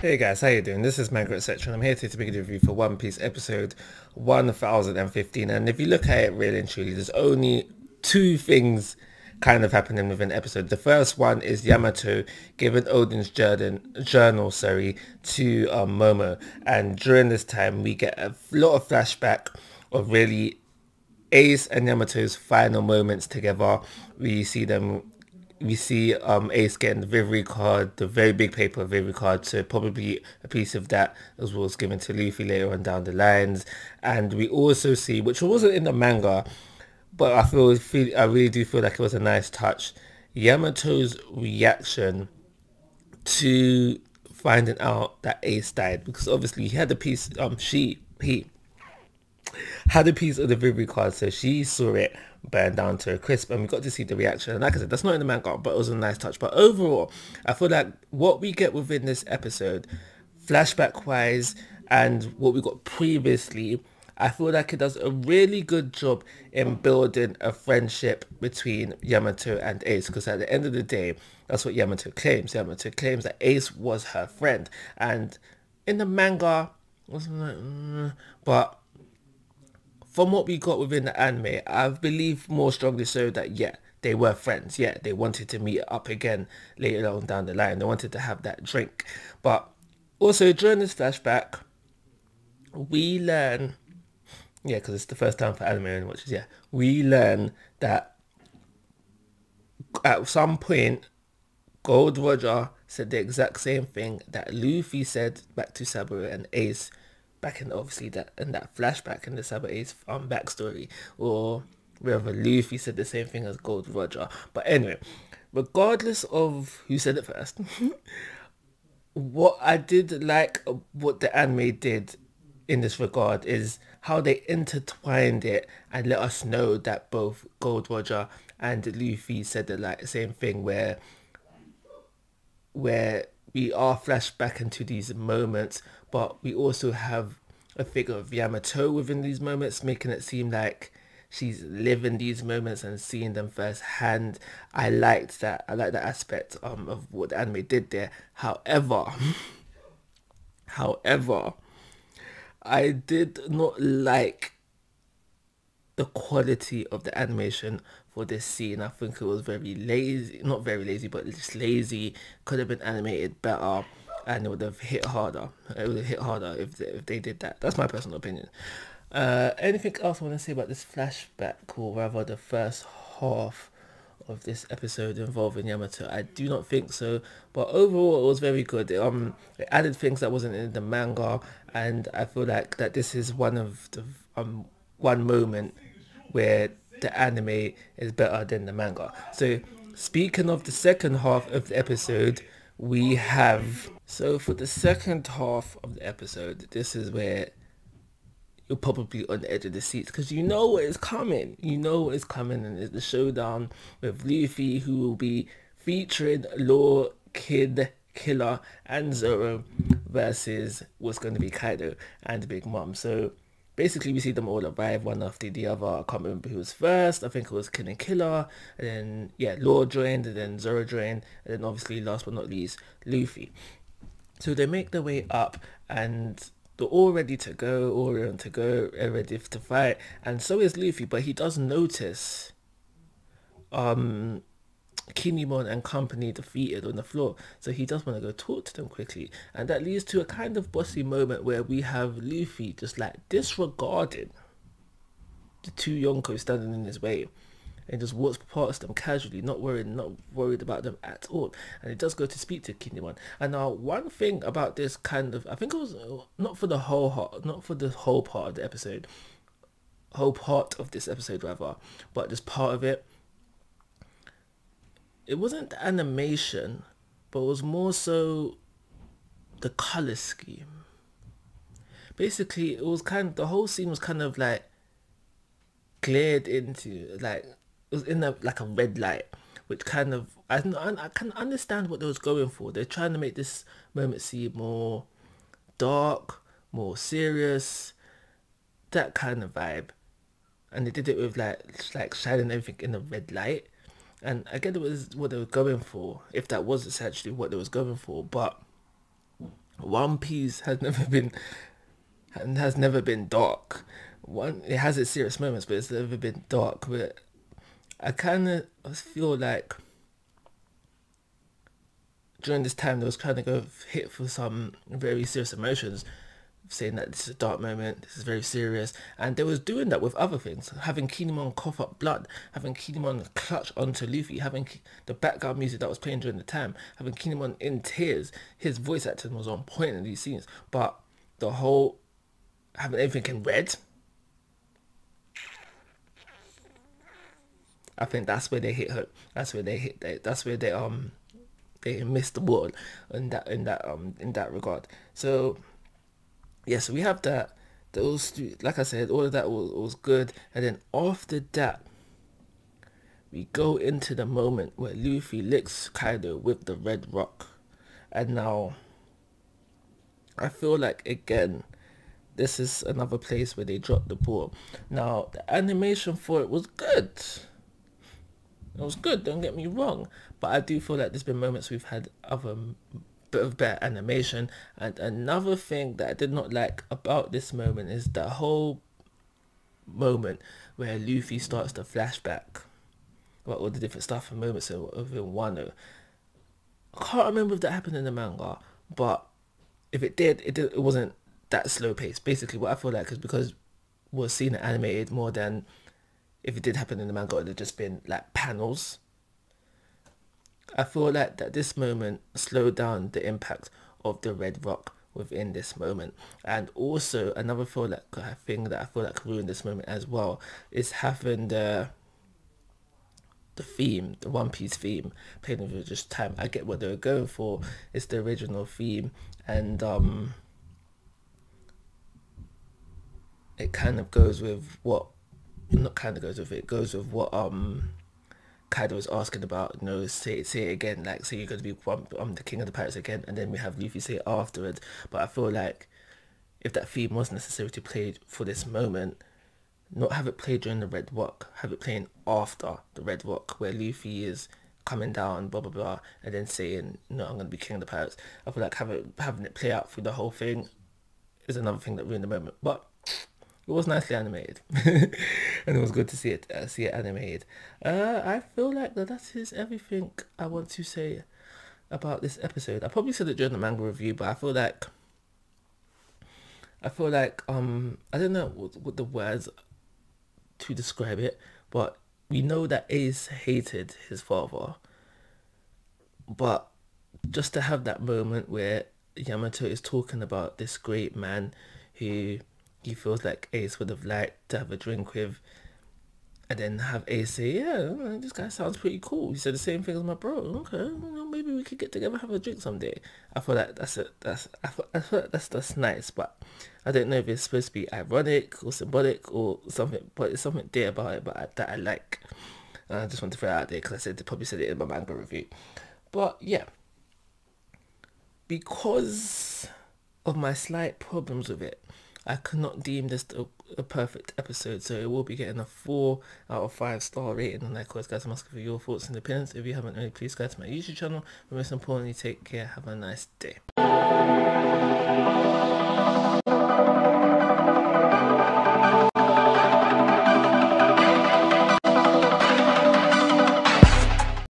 Hey guys, how you doing? This is Manga etc. and I'm here today to make a review for One Piece episode 1015. And if you look at it really and truly, there's only two things kind of happening within the episode. The first one is Yamato giving Odin's journal to Momo, and during this time we get a lot of flashback of really Ace and Yamato's final moments together. We see Ace getting the Vivi card, the very big paper Vivi card, so probably a piece of that as well was given to Luffy later on down the lines. And we also see, which wasn't in the manga, but I really do feel like it was a nice touch, Yamato's reaction to finding out that Ace died, because obviously he had a piece, he had a piece of the Vivi card, so she saw it burn down to a crisp, and we got to see the reaction. And like I said, that's not in the manga, but it was a nice touch. But overall, I feel like what we get within this episode, flashback wise, and what we got previously, I feel like it does a really good job in building a friendship between Yamato and Ace, because at the end of the day, that's what Yamato claims. Yamato claims that Ace was her friend, and in the manga, wasn't like, but from what we got within the anime, I believe more strongly so that, yeah, they were friends. Yeah, they wanted to meet up again later on down the line. They wanted to have that drink. But also during this flashback, we learn, yeah, because it's the first time for anime and watches, yeah, we learn that at some point, Gold Roger said the exact same thing that Luffy said back to Sabo and Ace back in, obviously, that in that flashback in the Sabo Ace backstory, or whether Luffy said the same thing as Gold Roger. But anyway, regardless of who said it first, what I did like what the anime did in this regard is how they intertwined it and let us know that both Gold Roger and Luffy said the same thing, where we are flashed back into these moments, but we also have a figure of Yamato within these moments, making it seem like she's living these moments and seeing them firsthand. I liked that. I like that aspect of what the anime did there. However, I did not like the quality of the animation for this scene. I think it was very lazy, not very lazy, but just lazy. Could have been animated better, and it would have hit harder. It would have hit harder if they did that. That's my personal opinion. Anything else I want to say about this flashback, or rather the first half of this episode involving Yamato? I do not think so, but overall it was very good. It added things that wasn't in the manga, and I feel like that this is one of the one moment where the anime is better than the manga. So speaking of the second half of the episode, we have, so for the second half of the episode, this is where you're probably on the edge of the seats, because you know what is coming. You know what is coming, and it's the showdown with Luffy, who will be featuring Law, Kid, Killer, and Zoro versus what's going to be Kaido and Big Mom. So basically we see them all arrive one after the other. I can't remember who was first. I think it was Kid and Killer, and then yeah, Law joined, and then Zoro joined, and then obviously last but not least, Luffy. So they make their way up, and they're all ready to go, all ready to go, ready to fight, and so is Luffy. But he does notice Kinemon and company defeated on the floor, so he does want to go talk to them quickly, and that leads to a kind of bossy moment where we have Luffy just like disregarding the two Yonkos standing in his way, and just walks past them casually, not worried about them at all. And he does go to speak to Kinemon. And now one thing about this kind of, I think it was not for the whole part of the episode, whole part of this episode rather, but just part of it. It wasn't the animation, but it was more so the color scheme. Basically, it was kind of, the whole scene was kind of like glared into, like it was in like a red light, which kind of, I can understand what they was going for. They're trying to make this moment seem more dark, more serious, that kind of vibe, and they did it with like shining everything in a red light. And I get it was what they were going for, if that was essentially what they was going for, but One Piece has never been dark. It has its serious moments, but it's never been dark. But I kind of feel like during this time, there was kind of go hit for some very serious emotions, saying that this is a dark moment, this is very serious, and they was doing that with other things, having Kinemon cough up blood, having Kinemon clutch onto Luffy, having the background music that was playing during the time, having Kinemon in tears. His voice acting was on point in these scenes, but the whole having everything in red, I think that's where they hit her. That's where they hit. That's where they missed the ball in that regard. So yeah, so we have that. Those, like I said, all of that was good, and then after that, we go into the moment where Luffy licks Kaido with the red rock, and now I feel like again, this is another place where they dropped the ball. Now the animation for it was good. It was good, don't get me wrong, but I do feel like there's been moments we've had other bit of better animation. And another thing that I did not like about this moment is the whole moment where Luffy starts to flashback about all the different stuff and moments of Wano. I can't remember if that happened in the manga, but if it did, it wasn't that slow paced. Basically, what I feel like is because we're seeing it animated more than if it did happen in the manga, it would have just been like panels. I feel like that this moment slowed down the impact of the red rock within this moment. And also another thing that I feel like ruined this moment as well is having the theme, the One Piece theme, playing over just time. I get what they were going for. It's the original theme, and it kind of goes with what, not kind of goes with it, goes with what Kaido was asking about, you know, say it again, like say you're going to be the king of the pirates again, and then we have Luffy say it afterwards. But I feel like if that theme was necessarily played for this moment, not have it played during the red rock, have it playing after the red rock where Luffy is coming down, blah blah blah, and then saying, no, I'm going to be king of the pirates. I feel like having it play out through the whole thing is another thing that ruined the moment. But it was nicely animated, and it was good to see it animated. I feel like that is everything I want to say about this episode. I probably said it during the manga review, but I feel like I don't know what the words to describe it, but we know that Ace hated his father, but just to have that moment where Yamato is talking about this great man who he feels like Ace would have liked to have a drink with, and then have Ace say, yeah, this guy sounds pretty cool. He said the same thing as my bro. Okay, well, maybe we could get together and have a drink someday. I feel like I feel like that's nice, but I don't know if it's supposed to be ironic or symbolic or something, but it's something there about it, that I like. I just want to throw it out there because I probably said it in my manga review. But yeah, because of my slight problems with it, I could not deem this a perfect episode, so it will be getting a 4 out of 5 star rating. And of course, guys, I'm asking for your thoughts and opinions. If you haven't already, please go to my YouTube channel. But most importantly, take care. Have a nice day.